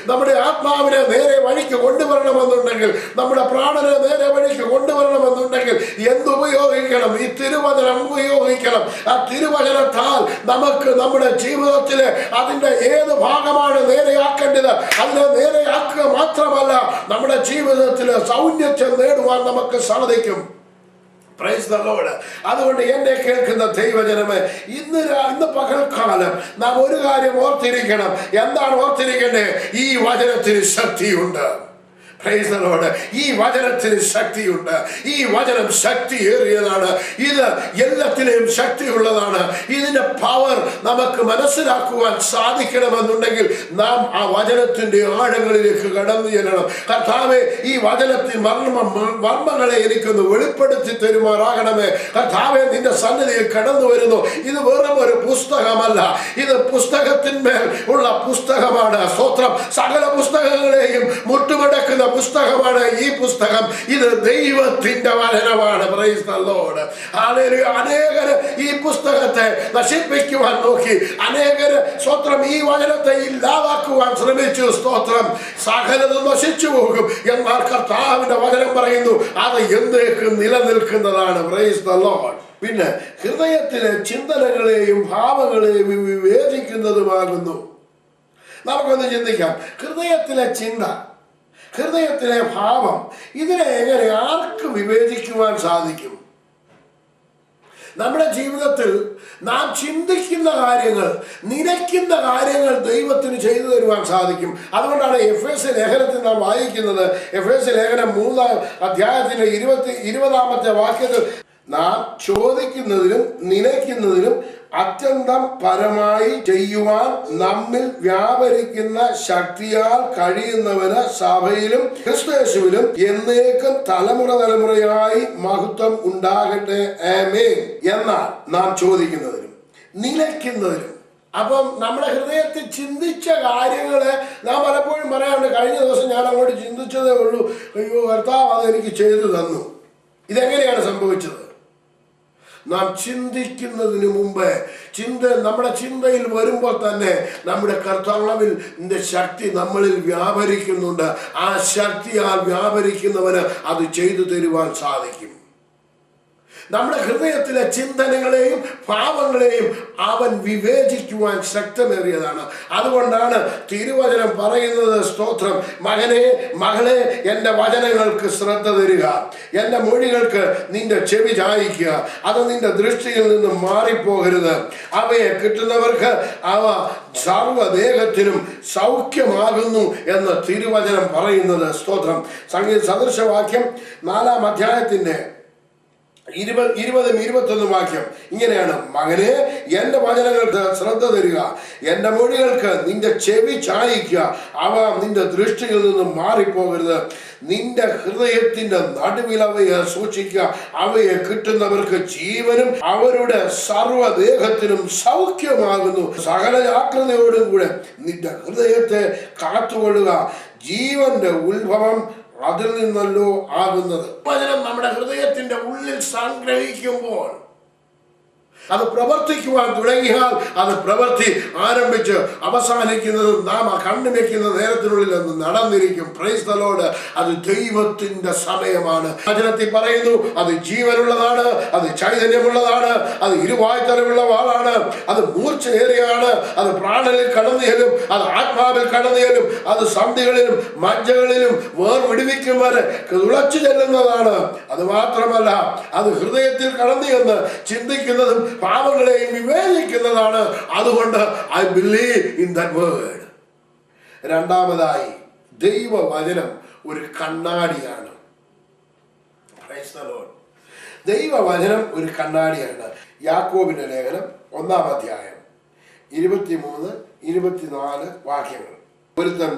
നമ്മുടെ ആത്മാവിനെ നേരെ വഴിക്ക് കൊണ്ടുവരണമെന്നുണ്ടെങ്കിൽ, നമ്മുടെ പ്രാണനെ നേരെ വഴിക്ക് കൊണ്ടുവരണമെന്നുണ്ടെങ്കിൽ എന്തുപയോഗിക്കണം? ഈ തിരുവചനം ഉപയോഗിക്കണം. ആ തിരുവചനത്താൽ നമുക്ക് നമ്മുടെ ജീവിതത്തിലെ അതിന്റെ ഏത് ഭാഗമാണ് നേരെയാക്കേണ്ടത് അതിനെ നേരെയാക്കുക മാത്രമല്ല, നമ്മുടെ ജീവിതത്തിലെ സൗന്ദര്യം നേടുവാൻ നമുക്ക് സാധിക്കും. അതുകൊണ്ട് എന്നെ കേൾക്കുന്ന ദൈവജനമേ, ഇന്ന് പകൽക്കാലം നാം ഒരു കാര്യം ഓർത്തിരിക്കണം. എന്താണ് ഓർത്തിരിക്കേണ്ടത്? ഈ വചനത്തിന് ശക്തിയുണ്ട്. ഈ വചനത്തിന് ശക്തിയുണ്ട്. ഈ വചനം ശക്തിയേറിയതാണ്. ഇത് എല്ലാത്തിനെയും ശക്തിയുള്ളതാണ്. ഇതിന്റെ പവർ നമുക്ക് മനസ്സിലാക്കുവാൻ സാധിക്കണമെന്നുണ്ടെങ്കിൽ നാം ആ വചനത്തിന്റെ ആഴങ്ങളിലേക്ക് കടന്നു ചെല്ലണം. കർത്താവേ, ഈ വചനത്തിൽ മർമ്മങ്ങളെ എനിക്കൊന്ന് വെളിപ്പെടുത്തി തരുമാറാകണമേ. കർത്താവേ, നിന്റെ സന്നിധിയിൽ കടന്നു വരുന്നു. ഇത് വെറും ഒരു പുസ്തകമല്ല, ഇത് പുസ്തകത്തിന്മേൽ ഉള്ള പുസ്തകമാണ്. സ്തോത്രം. സകല പുസ്തകങ്ങളെയും മുട്ടുമടക്കുന്ന പുസ്തകമാണ് ഈ പുസ്തകം. ഇത് ദൈവത്തിന്റെ വചനമാണ്. Praise the Lord. ഹല്ലേലൂയ. അനേകർ ഈ പുസ്തകത്തെ നശിപ്പിക്കുവാൻ നോക്കി. അനേകർ സ്തോത്രം ഈ വചനത്തെ ഇല്ലാതാക്കുവാൻ ശ്രമിച്ചു. സ്തോത്രം. സകലതും നശിച്ചു പോകും. എന്നാൽ കർത്താവിന്റെ വചനം പറയുന്നു അത് എന്നേക്കും നിലനിൽക്കുന്നതാണ്. Praise the Lord. പിന്നെ ഹൃദയത്തിലെ ചിന്തനങ്ങളെയും ഭാവങ്ങളെയും വിവേചിക്കുന്നതുമാകുന്നു. നമുക്കൊന്ന് ചിന്തിക്കാം. ഹൃദയത്തിലെ ചിന്ത, ഹൃദയത്തിലെ ഭാവം, ഇതിനെ എങ്ങനെ ആർക്ക് വിവേചിക്കുവാൻ സാധിക്കും? നമ്മുടെ ജീവിതത്തിൽ നാം ചിന്തിക്കുന്ന കാര്യങ്ങൾ, നിനയ്ക്കുന്ന കാര്യങ്ങൾ ദൈവത്തിന് ചെയ്തു തരുവാൻ സാധിക്കും. അതുകൊണ്ടാണ് എഫേസ്യ ലേഖനത്തിൽ നാം വായിക്കുന്നത്. എഫേസ്യ ലേഖനം 3-ാം അധ്യായത്തിന്റെ 20-ാമത്തെ വാക്യത്തിൽ നാം ചോദിക്കുന്നതിലും നിനയ്ക്കുന്നതിലും അത്യന്തം പരമായി ചെയ്യുവാൻ നമ്മിൽ വ്യാപരിക്കുന്ന ശക്തിയാൽ കഴിയുന്നവന് സഭയിലും ക്രിസ്തുയേശുവിലും എന്നേക്കും തലമുറയായി മഹത്വം ഉണ്ടാകട്ടെ. ആമേൻ. എന്നാൽ നാം ചോദിക്കുന്നതിലും നിലയ്ക്കുന്നതിലും, അപ്പം നമ്മുടെ ഹൃദയത്തിൽ ചിന്തിച്ച കാര്യങ്ങളെ നാം പലപ്പോഴും പറയാറുണ്ട്, കഴിഞ്ഞ ദിവസം ഞാൻ അങ്ങോട്ട് ചിന്തിച്ചതേ ഉള്ളൂ, അയ്യോ കർത്താവ് അതെനിക്ക് ചെയ്തു തന്നു. ഇതെങ്ങനെയാണ് സംഭവിച്ചത്? നാം ചിന്തിക്കുന്നതിന് മുമ്പ് നമ്മുടെ ചിന്തയിൽ വരുമ്പോൾ തന്നെ നമ്മുടെ കർത്താവിന്റെ ശക്തി നമ്മളിൽ വ്യാപരിക്കുന്നുണ്ട്. ആ ശക്തിയാൽ വ്യാപരിക്കുന്നവന് അത് ചെയ്തു തരുവാൻ സാധിക്കും. നമ്മുടെ ഹൃദയത്തിലെ ചിന്തനങ്ങളെയും ഭാവങ്ങളെയും അവൻ വിവേചിക്കുവാൻ ശക്തമേറിയതാണ്. അതുകൊണ്ടാണ് തിരുവചനം പറയുന്നത്, സ്തോത്രം, മകനെ മകളെ, എൻ്റെ വചനങ്ങൾക്ക് ശ്രദ്ധ തരിക, എൻ്റെ മൊഴികൾക്ക് നിന്റെ ചെവി ചായിക്കുക, അത് നിന്റെ ദൃഷ്ടിയിൽ നിന്നും മാറിപ്പോകരുത്. അവയെ കിട്ടുന്നവർക്ക് അവ സർവ്വദേഹത്തിനും സൗഖ്യമാകുന്നു എന്ന് തിരുവചനം പറയുന്നത്. സ്തോത്രം. സംഗീത സദൃശവാക്യം 4-ാം അധ്യായത്തിന്റെ 20-21 വാക്യം ഇങ്ങനെയാണ്: മകനെ, എൻ്റെ വചനങ്ങൾക്ക് ശ്രദ്ധ തരിക, എൻ്റെ മൊഴികൾക്ക് നിന്റെ ചെവി ചായിക്കുക, അവ നിന്റെ ദൃഷ്ടിയിൽ നിന്നും മാറിപ്പോകരുത്. നിന്റെ ഹൃദയത്തിന്റെ നടുവിൽ അവയെ സൂക്ഷിക്കുക, അവയെ കിട്ടുന്നവർക്ക് ജീവനും അവരുടെ സർവ്വദേഹത്തിനും സൗഖ്യമാകുന്നു. സകല ജാഗ്രതയോടും കൂടെ നിന്റെ ഹൃദയത്തെ കാത്തുകൊള്ളുക, ജീവന്റെ ഉത്ഭവം അതിൽ നിന്നല്ലോ ആകുന്നത്. വചനം നമ്മുടെ ഹൃദയത്തിന്റെ ഉള്ളിൽ സംഗ്രഹിക്കുമ്പോൾ അത് പ്രവർത്തിക്കുവാൻ തുടങ്ങിയാൽ അത് പ്രവൃത്തി ആരംഭിച്ച് അവസാനിക്കുന്നത് നാം കണ്ണു വെക്കുന്ന നേരത്തിനുള്ളിൽ അത് നടന്നിരിക്കും. Praise the Lord. അത് ദൈവത്തിന്റെ സമയമാണ്. വചനത്തിൽ പറയുന്നു അത് ജീവനുള്ളതാണ്, അത് ചൈതന്യമുള്ളതാണ്, അത് ഇരുവായ്ത്തലമുള്ള വാളാണ്, അത് മൂർച്ചയേറിയാണ്, അത് പ്രാണനിൽ കടന്നു ചെല്ലും, അത് ആത്മാവിൽ കടന്നു ചെല്ലും, അത് സന്ധികളിലും മജ്ജകളിലും വേർവിടുവിക്കും വരെ തുളച്ചു ചെല്ലുന്നതാണ്. അത് മാത്രമല്ല, അത് ഹൃദയത്തിൽ കടന്നു ചെന്ന് ചിന്തിക്കുന്നതും പാപങ്ങളെയും വിവേചിക്കുന്നതാണ്. അതുകൊണ്ട് I believe in that word. രണ്ടാമതായി, ദൈവവചനം ഒരു കണ്ണാടിയാണ്. Praise the Lord. ദൈവവചനം ഒരു കണ്ണാടിയാണ്. യാക്കോബിന്റെ ലേഖനം 1-ാം അധ്യായം 23-24 വാക്യങ്ങൾ. ഒരുത്തൻ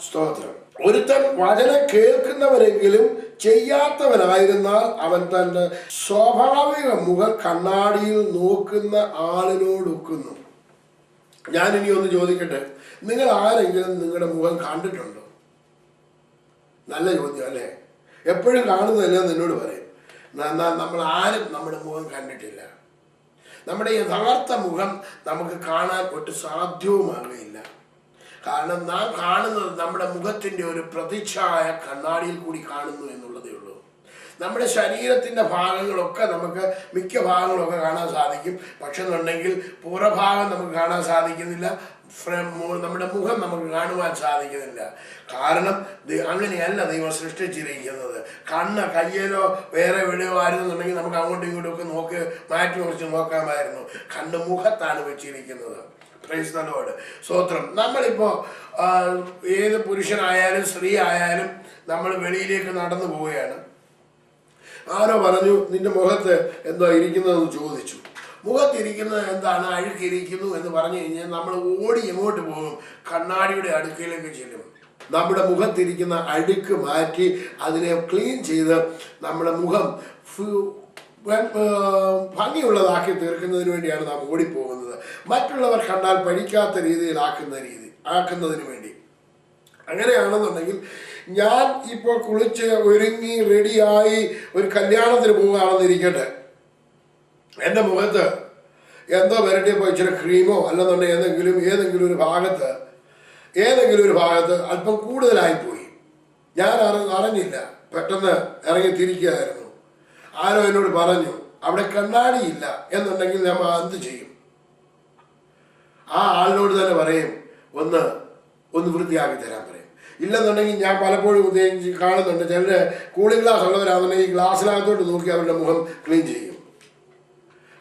സ്തോത്രം. ഒരുത്തൻ വചനം കേൾക്കുന്നവരെങ്കിലും ചെയ്യാത്തവനായിരുന്നാൽ അവൻ തന്റെ സ്വാഭാവിക മുഖം കണ്ണാടിയിൽ നോക്കുന്ന ആളിനോടൊക്കുന്നു. ഞാനിനി ഒന്ന് ചോദിക്കട്ടെ, നിങ്ങൾ ആരെങ്കിലും നിങ്ങളുടെ മുഖം കണ്ടിട്ടുണ്ടോ? നല്ല ചോദ്യം അല്ലേ? എപ്പോഴും കാണുന്നതല്ലേ നിന്നോട് പറയും. നമ്മൾ ആരും നമ്മുടെ മുഖം കണ്ടിട്ടില്ല. നമ്മുടെ യഥാർത്ഥ മുഖം നമുക്ക് കാണാൻ ഒട്ടും സാധ്യവുമാകുകയില്ല. കാരണം നാം കാണുന്നത് നമ്മുടെ മുഖത്തിൻ്റെ ഒരു പ്രതിച്ഛായ കണ്ണാടിയിൽ കൂടി കാണുന്നു എന്നുള്ളതേ ഉള്ളൂ. നമ്മുടെ ശരീരത്തിൻ്റെ ഭാഗങ്ങളൊക്കെ നമുക്ക് മിക്ക ഭാഗങ്ങളൊക്കെ കാണാൻ സാധിക്കും. പക്ഷെ എന്നുണ്ടെങ്കിൽ പുറഭാഗം നമുക്ക് കാണാൻ സാധിക്കുന്നില്ല, നമ്മുടെ മുഖം നമുക്ക് കാണുവാൻ സാധിക്കുന്നില്ല. കാരണം അങ്ങനെയല്ല ദൈവം സൃഷ്ടിച്ചിരിക്കുന്നത്. കണ്ണ് കയ്യിലോ വേറെ എവിടെയോ ആയിരുന്നുണ്ടെങ്കിൽ നമുക്ക് അങ്ങോട്ടും ഇങ്ങോട്ടും ഒക്കെ മാറ്റി മറിച്ച് നോക്കാമായിരുന്നു. കണ്ണ് മുഖത്താണ് വെച്ചിരിക്കുന്നത്. Praise the Lord. സ്തോത്രം. നമ്മളിപ്പോൾ ഏത് പുരുഷനായാലും സ്ത്രീ ആയാലും നമ്മൾ വെളിയിലേക്ക് നടന്നു പോവുകയാണ്. ആരോ പറഞ്ഞു നിന്റെ മുഖത്ത് എന്തോ ഇരിക്കുന്നതെന്ന് ചോദിച്ചു. മുഖത്തിരിക്കുന്നത് എന്താണ്? അഴുക്കിരിക്കുന്നു എന്ന് പറഞ്ഞു കഴിഞ്ഞാൽ നമ്മൾ ഓടി എങ്ങോട്ട് പോകും? കണ്ണാടിയുടെ അടുക്കലേക്ക് ചെല്ലും. നമ്മുടെ മുഖത്തിരിക്കുന്ന അഴുക്ക് മാറ്റി അതിനെ ക്ലീൻ ചെയ്ത് നമ്മുടെ മുഖം ഭംഗിയുള്ളതാക്കി തീർക്കുന്നതിന് വേണ്ടിയാണ് നാം ഓടിപ്പോകുന്നത്. മറ്റുള്ളവർ കണ്ടാൽ പഠിക്കാത്ത രീതിയിൽ ആക്കുന്നതിന് വേണ്ടി. അങ്ങനെയാണെന്നുണ്ടെങ്കിൽ ഞാൻ ഇപ്പോൾ കുളിച്ച് ഒരുങ്ങി റെഡിയായി ഒരു കല്യാണത്തിന് പോവുകയാണെന്നിരിക്കട്ടെ, എൻ്റെ മുഖത്ത് എന്തോ വരട്ടിയപ്പോൾ ഇച്ചിരി ക്രീമോ അല്ലെന്നുണ്ടെങ്കിൽ ഏതെങ്കിലും ഒരു ഭാഗത്ത് അല്പം കൂടുതലായിപ്പോയി. ഞാൻ അറിഞ്ഞില്ല, പെട്ടെന്ന് ഇറങ്ങി തിരിക്കുകയായിരുന്നു. ആരോ എന്നോട് പറഞ്ഞു അവിടെ കണ്ണാടിയില്ല എന്നുണ്ടെങ്കിൽ നമ്മൾ എന്ത് ചെയ്യും? ആ ആളിനോട് തന്നെ പറയും ഒന്ന് വൃത്തിയാക്കി തരാൻ പറയും. ഇല്ലെന്നുണ്ടെങ്കിൽ ഞാൻ പലപ്പോഴും കാണുന്നുണ്ട്, ചിലര് കൂളിംഗ് ഗ്ലാസ് ഉള്ളവരാണെന്നുണ്ടെങ്കിൽ ഈ ഗ്ലാസ്സിനകത്തോട്ട് നോക്കി അവരുടെ മുഖം ക്ലീൻ ചെയ്യും,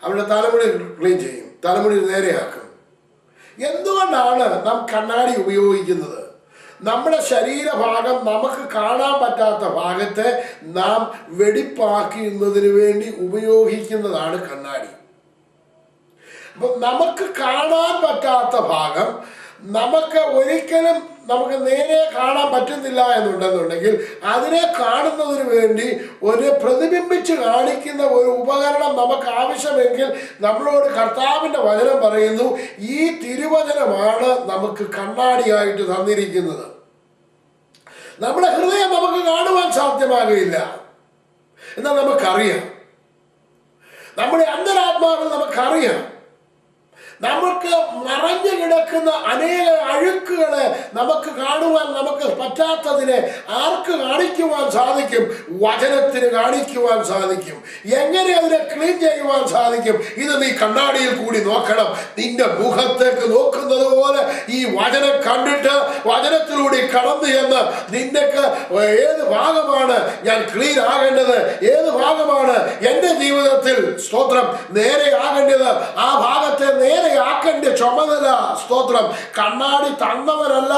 അവരുടെ തലമുടി ക്ലീൻ ചെയ്യും, തലമുടി നേരെയാക്കും. എന്തുകൊണ്ടാണ് നാം കണ്ണാടി ഉപയോഗിക്കുന്നത്? നമ്മുടെ ശരീരഭാഗം നമുക്ക് കാണാൻ പറ്റാത്ത ഭാഗത്തെ നാം വെടിപ്പാക്കുന്നതിന് വേണ്ടി ഉപയോഗിക്കുന്നതാണ് കണ്ണാടി. അപ്പം നമുക്ക് കാണാൻ പറ്റാത്ത ഭാഗം നമുക്ക് നേരെ കാണാൻ പറ്റുന്നില്ല എന്നുണ്ടെന്നുണ്ടെങ്കിൽ അതിനെ കാണുന്നതിന് വേണ്ടി ഒരു പ്രതിബിംബിച്ച് കാണിക്കുന്ന ഒരു ഉപകരണം നമുക്ക് ആവശ്യമെങ്കിൽ നമ്മളോട് കർത്താവിൻ്റെ വചനം പറയുന്നു, ഈ തിരുവചനമാണ് നമുക്ക് കണ്ണാടിയായിട്ട് തന്നിരിക്കുന്നത്. നമ്മുടെ ഹൃദയം നമുക്ക് കാണുവാൻ സാധ്യമാകുകയില്ല, എന്നാൽ നമുക്കറിയാം. നമ്മുടെ അന്തരാത്മാവിൽ നമുക്കറിയാം. നമുക്ക് മറഞ്ഞു കിടക്കുന്ന അനേക അഴുക്കുകളെ നമുക്ക് കാണുവാൻ നമുക്ക് പറ്റാത്തതിനെ ആർക്ക് കാണിക്കുവാൻ സാധിക്കും? വചനത്തിന് കാണിക്കുവാൻ സാധിക്കും. എങ്ങനെ അതിനെ ക്ലീൻ ചെയ്യുവാൻ സാധിക്കും? ഇത് നീ കണ്ണാടിയിൽ കൂടി നോക്കണം. നിന്റെ മുഖത്തേക്ക് നോക്കുന്നത് പോലെ ഈ വചനം കണ്ടിട്ട് വചനത്തിലൂടെ കടന്നു ചെന്ന് നിനക്ക് ഏത് ഭാഗമാണ് ഞാൻ ക്ലീൻ ആകേണ്ടത്, ഏത് ഭാഗമാണ് എൻ്റെ ജീവിതത്തിൽ സ്തോത്രം നേരെയാകേണ്ടത്, ആ ഭാഗത്തെ നേരെ ആക്കേണ്ട ചുമതല സ്തോത്രം കണ്ണാടി തന്നവരല്ല,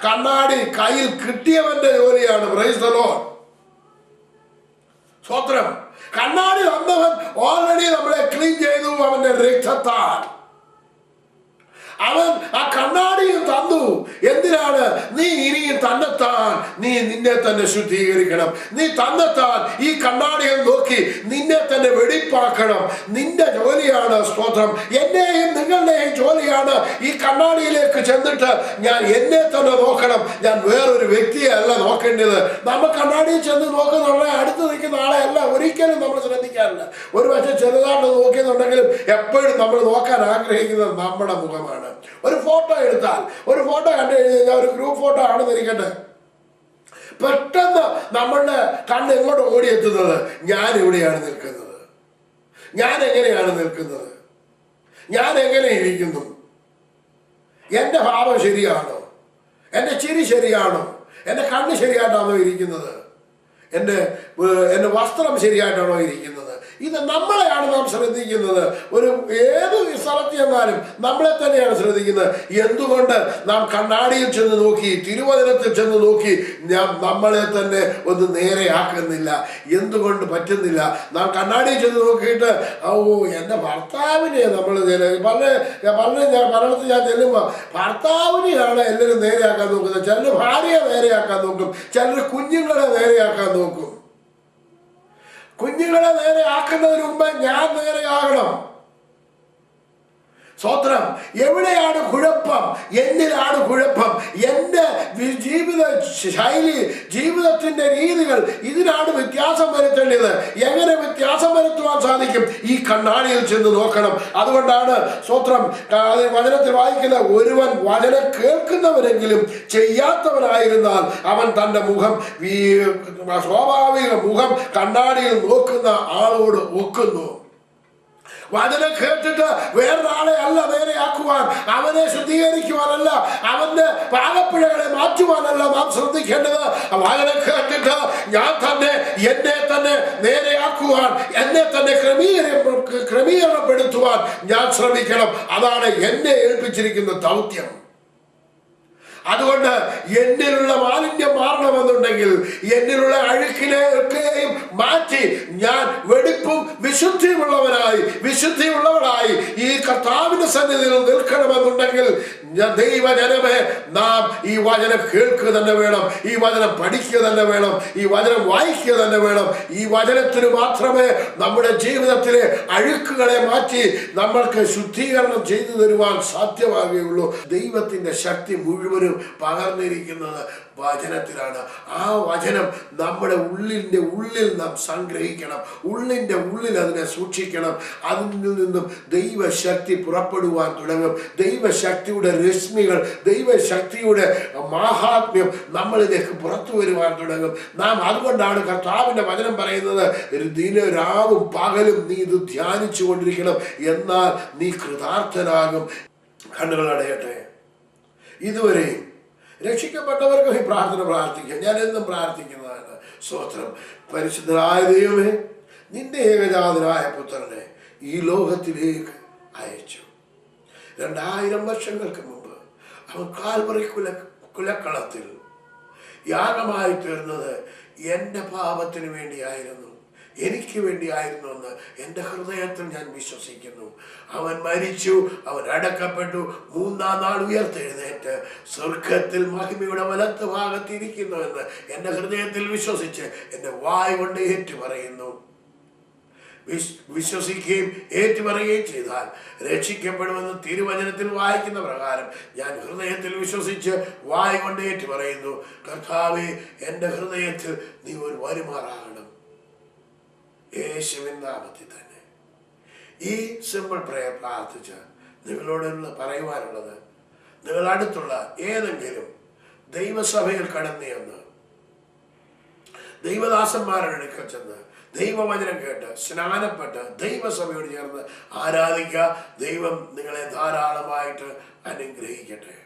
കണ്ണാടി കയ്യിൽ കിട്ടിയവന്റെ ജോലിയാണ്. Praise the Lord. സ്തോത്രം. കണ്ണാടി തന്നവൻ ഓൾറെഡി നമ്മളെ ക്ലീൻ ചെയ്തു അവന്റെ രക്തത്താൽ. അവൻ ആ കണ്ണാടിയും തന്നു. എന്തിനാണ്? നീ ഇനിയും തന്നെത്താൻ നിന്നെ തന്നെ ശുദ്ധീകരിക്കണം. നീ തന്നെത്താൻ ഈ കണ്ണാടിയെ നോക്കി നിന്നെ തന്നെ വെടിപ്പാക്കണം. നിന്റെ ജോലിയാണ് സ്തോത്രം. എന്റെയും നിങ്ങളുടെയും ജോലിയാണ് ഈ കണ്ണാടിയിലേക്ക് ചെന്നിട്ട് ഞാൻ എന്നെ തന്നെ നോക്കണം. ഞാൻ വേറൊരു വ്യക്തിയെ അല്ല നോക്കേണ്ടത്. നമ്മൾ കണ്ണാടിയിൽ ചെന്ന് നോക്കുന്നുള്ള അടുത്ത് നിൽക്കുന്ന ആളെ അല്ല ഒരിക്കലും നമ്മൾ ശ്രദ്ധിക്കാറില്ല. ഒരു പക്ഷേ ചെറുതായിട്ട് നോക്കിയെന്നുണ്ടെങ്കിലും എപ്പോഴും നമ്മൾ നോക്കാൻ ആഗ്രഹിക്കുന്നത് നമ്മുടെ മുഖമാണ്. ഒരു ഫോട്ടോ എടുത്താൽ, ഒരു ഫോട്ടോ കണ്ടു കഴിഞ്ഞാൽ ഒരു ഗ്രൂപ്പ് ഫോട്ടോ ആണെന്നിരിക്കട്ടെ, പെട്ടെന്ന് നമ്മളുടെ കണ്ണ് എങ്ങോട്ട് ഓടിയെത്തുന്നത്? ഞാൻ എവിടെയാണ് നിൽക്കുന്നത്? ഞാൻ എങ്ങനെയാണ് നിൽക്കുന്നത്? ഞാൻ എങ്ങനെ ഇരിക്കുന്നു? എൻ്റെ ഭാവം ശരിയാണോ? എൻ്റെ ചിരി ശരിയാണോ? എൻ്റെ കണ്ണ് ശരിയായിട്ടാണോ ഇരിക്കുന്നത്? എൻ്റെ വസ്ത്രം ശരിയായിട്ടാണോ ഇരിക്കുന്നത്? ഇത് നമ്മളെയാണ് നാം ശ്രദ്ധിക്കുന്നത്. ഒരു ഏത് സ്ഥലത്ത് ചെന്നാലും നമ്മളെ തന്നെയാണ് ശ്രദ്ധിക്കുന്നത്. എന്തുകൊണ്ട് നാം കണ്ണാടിയിൽ ചെന്ന് നോക്കി, തിരുവചനത്തിൽ ചെന്ന് നോക്കി നമ്മളെ തന്നെ ഒന്ന് നേരെയാക്കുന്നില്ല? എന്തുകൊണ്ട് പറ്റുന്നില്ല? നാം കണ്ണാടിയിൽ ചെന്ന് നോക്കിയിട്ട് എൻ്റെ ഭർത്താവിനെ നമ്മൾ പലയിടത്ത് ഞാൻ ചെല്ലുമ്പോൾ ഭർത്താവിനെയാണ് എല്ലാവരും നേരെയാക്കാൻ നോക്കുന്നത്. ചിലർ ഭാര്യയെ നേരെയാക്കാൻ നോക്കും, ചിലർ കുഞ്ഞുങ്ങളെ നേരെയാക്കാൻ നോക്കും. കുഞ്ഞുങ്ങളെ നേരെ ആക്കുന്നതിന് മുമ്പ് ഞാൻ നേരെയാകണം. സ്വത്രം. എവിടെയാണ് കുഴപ്പം? എന്നിലാണ് കുഴപ്പം. എൻ്റെ ജീവിത ശൈലി, ജീവിതത്തിന്റെ രീതികൾ, ഇതിനാണ് വ്യത്യാസം വരുത്തേണ്ടത്. എങ്ങനെ വ്യത്യാസം വരുത്തുവാൻ സാധിക്കും? ഈ കണ്ണാടിയിൽ ചെന്ന് നോക്കണം. അതുകൊണ്ടാണ് സ്വത്രം വചനത്തിൽ വായിക്കുന്ന, ഒരുവൻ വചനം കേൾക്കുന്നവരെങ്കിലും ചെയ്യാത്തവനായിരുന്നാൽ അവൻ തൻ്റെ മുഖം, സ്വാഭാവിക മുഖം കണ്ണാടിയിൽ നോക്കുന്ന ആളോട് ഒക്കുന്നു. വചനം കേട്ടിട്ട് വേറൊരാളെ അല്ല നേരെയാക്കുവാൻ, അവനെ ശുദ്ധീകരിക്കുവാനല്ല, അവന്റെ പാകപ്പിഴകളെ മാറ്റുവാനല്ല നാം ശ്രദ്ധിക്കേണ്ടത്. വചനം കേട്ടിട്ട് ഞാൻ തന്നെ എന്നെ തന്നെ നേരെയാക്കുവാൻ, എന്നെ തന്നെ ക്രമീകരണപ്പെടുത്തുവാൻ ഞാൻ ശ്രമിക്കണം. അതാണ് എന്നെ ഏൽപ്പിച്ചിരിക്കുന്ന ദൗത്യം. അതുകൊണ്ട് എന്നിലുള്ള മാലിന്യം മാറണമെന്നുണ്ടെങ്കിൽ, എന്നിലുള്ള അഴുക്കിനെ ഒക്കെയും മാറ്റി ഞാൻ വെടിപ്പും വിശുദ്ധിയുള്ളവരായി ഈ കർത്താവിന്റെ സന്നിധിയിൽ നിൽക്കണമെന്നുണ്ടെങ്കിൽ, ദൈവജനമേ, നാം ഈ വചനം കേൾക്കുക തന്നെ വേണം, ഈ വചനം പഠിക്കുക തന്നെ വേണം, ഈ വചനം വായിക്കുക തന്നെ വേണം. ഈ വചനത്തിന് മാത്രമേ നമ്മുടെ ജീവിതത്തിലെ അഴുക്കുകളെ മാറ്റി നമ്മൾക്ക് ശുദ്ധീകരണം ചെയ്തു തരുവാൻ സാധ്യമാകുകയുള്ളൂ. ദൈവത്തിന്റെ ശക്തി മുഴുവനും പകർന്നിരിക്കുന്നത് വചനത്തിലാണ്. ആ വചനം നമ്മുടെ ഉള്ളിൽ നാം സംഗ്രഹിക്കണം, ഉള്ളിൻ്റെ ഉള്ളിൽ അതിനെ സൂക്ഷിക്കണം. അതിൽ നിന്നും ദൈവശക്തി പുറപ്പെടുവാൻ തുടങ്ങും. ദൈവശക്തിയുടെ രശ്മികൾ, ദൈവശക്തിയുടെ മാഹാത്മ്യം നമ്മളിലേക്ക് പുറത്തു വരുവാൻ തുടങ്ങും. നാം അതുകൊണ്ടാണ് കർത്താവിൻ്റെ വചനം പറയുന്നത്, രാവും പകലും നീ ഇത് ധ്യാനിച്ചു കൊണ്ടിരിക്കണം, എന്നാൽ നീ കൃതാർത്ഥനാകും. കണ്ണുകൾ അടയട്ടെ. ഇതുവരെയും രക്ഷിക്കപ്പെട്ടവർക്ക് ഈ പ്രാർത്ഥന പ്രാർത്ഥിക്കാം. ഞാൻ എന്നും പ്രാർത്ഥിക്കുന്നതാണ്. സ്തോത്രം. പരിശുദ്ധനായ ദൈവമേ, നിന്റെ ഏകജാതനായ പുത്രനെ ഈ ലോകത്തിലേക്ക് അയച്ചു. 2000 വർഷങ്ങൾക്ക് മുമ്പ് അവൻ കാൽവറി കുലക്കളത്തിൽ യാഗമായി തീർന്നത് എൻ്റെ പാപത്തിന് വേണ്ടിയായിരുന്നു, എനിക്ക് വേണ്ടിയായിരുന്നു എന്ന് എൻ്റെ ഹൃദയത്തിൽ ഞാൻ വിശ്വസിക്കുന്നു. അവൻ മരിച്ചു, അവൻ അടക്കപ്പെട്ടു, 3-ാം നാൾ ഉയർത്തെഴുന്നേറ്റ് സ്വർഗത്തിൽ മഹിമയുടെ വലത്ത് ഭാഗത്തിരിക്കുന്നു എന്ന് എൻ്റെ ഹൃദയത്തിൽ വിശ്വസിച്ച് എൻ്റെ വായ് കൊണ്ട് ഏറ്റുപറയുന്നു. വിശ്വസിക്കുകയും ഏറ്റുപറയുകയും ചെയ്താൽ രക്ഷിക്കപ്പെടുമെന്ന് തിരുവചനത്തിൽ വായിക്കുന്ന പ്രകാരം ഞാൻ ഹൃദയത്തിൽ വിശ്വസിച്ച് വായ് കൊണ്ട് ഏറ്റുപറയുന്നു. കർത്താവേ, എൻ്റെ ഹൃദയത്തിൽ നീ ഒരു വരുമാറാകണം, യേശുവിൻ നാമത്തിൽ തന്നെ. ഈ സിമ്പിൾ പ്രയർ പ്രാർത്ഥിച്ച് നിങ്ങളോട് പറയുവാനുള്ളത്, നിങ്ങൾ അടുത്തുള്ള ഏതെങ്കിലും ദൈവസഭയിൽ കടന്നു ചെന്ന് ദൈവദാസന്മാരുടെ അടുക്കൽ ചെന്ന് ദൈവവചനം കേട്ട് സ്നാനപ്പെട്ട് ദൈവസഭയോട് ചേർന്ന് ആരാധിക്കുക. ദൈവം നിങ്ങളെ ധാരാളമായിട്ട് അനുഗ്രഹിക്കട്ടെ.